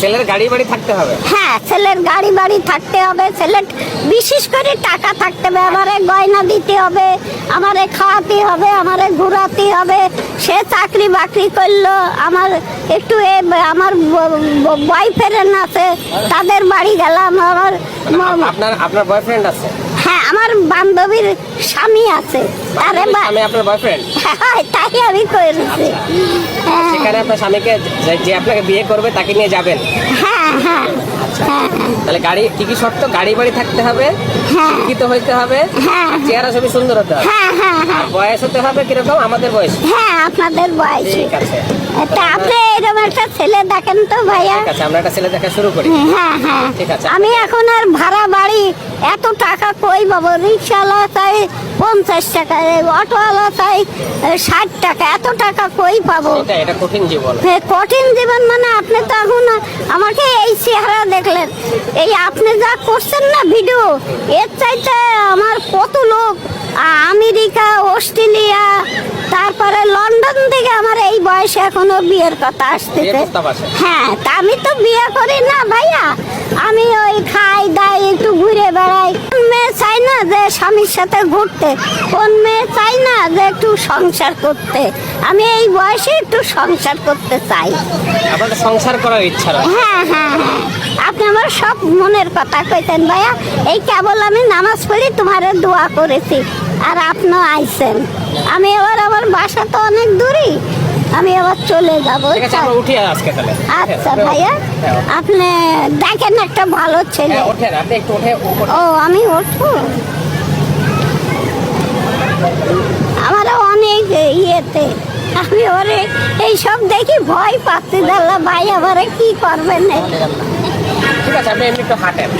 ছেলের গাড়ি বাড়ি থাকতে হবে। হ্যাঁ, ছেলের গাড়ি বাড়ি থাকতে হবে, ছেলের বিশেষ করে টাকা থাকতে হবে, আমারে গয়না দিতে হবে, আমারে খাওয়াতে হবে, আমারে ঘোরাতে হবে। সে চাকরি বাকরি করলো, আমার একটু আমার বয়ফ্রেন্ড আছে, তাদের বাড়ি গেলাম। আমার আপনার বয়ফ্রেন্ড আছে? হ্যাঁ, আমার বান্ধবীর স্বামী আছে। আরে আমি আপনার বয়ফ্রেন্ড? হ্যাঁ, তাই আমি করেছি। সেখানে আপনার স্বামীকে যে আপনাকে বিয়ে করবে তাকে নিয়ে যাবেন? হ্যাঁ হ্যাঁ হ্যাঁ। তাহলে গাড়ি কি কি শর্ত? গাড়ি বাড়ি থাকতে হবে, শিক্ষিত হইতে হবে, হ্যাঁ, চেহারা ছবি সুন্দর হতে হবে, হ্যাঁ হ্যাঁ হ্যাঁ, বয়স হতে হবে কিরকম? আমাদের বয়স? হ্যাঁ, আপনাদের বয়স। ঠিক আছে, তা আপনি এরকম একটা ছেলে দেখেন তো ভাইয়া। ঠিক আছে, আমরা একটা ছেলে দেখা শুরু করি। হ্যাঁ হ্যাঁ, ঠিক আছে। আমি এখন আর ভাড়া বাড়ি এত টাকা কই পাবো? রিক্সাওয়ালা চাই 50 টাকা, অটোওয়ালা চাই 60 টাকা, এত টাকা কই পাবো? এটা কঠিন জীবন। কঠিন জীবন মানে আপনি তো এখন আমাকে এই চেহারা দেখলেন, এই আপনি যা করছেন না ভিডিও, এর চাইতে আমার কত লোক আমেরিকা, অস্ট্রেলিয়া, তারপরে লন্ডন থেকে আমার এই বয়সে এখনো বিয়ের কথা আসতেছে। হ্যাঁ, তা আমি তো বিয়ে করি না ভাইয়া, আমি ওই খাই দাই একটু ঘুরে বেড়াই। কোন মেয়ে চাই না যে স্বামীর সাথে ঘুরতে? কোন মেয়ে চাই না যে একটু সংসার করতে? আমি এই বয়সে একটু সংসার করতে চাই। আপনার সংসার করার ইচ্ছা? হ্যাঁ হ্যাঁ হ্যাঁ, আপনি আমার সব মনের কথা কইতেন ভাইয়া। এই কেবল আমি নামাজ পড়ি, তোমারে দোয়া করেছি, আর আপনিও আইছেন। আমি এবার আমার বাসা তো অনেক দূরই, আমি আবার চলে যাব। আচ্ছা ভাইয়া, আপনি দেখেন একটা ভালো ছেলে। ও, আমি উঠবো? আমারও অনেক ইয়েতে, আমি ওরে এইসব দেখি ভয় পাচ্ছি। দাল্লা ভাই আমারে কি করবেন? ঠিক আছে, আপনি এমনি একটু হাঁটেন।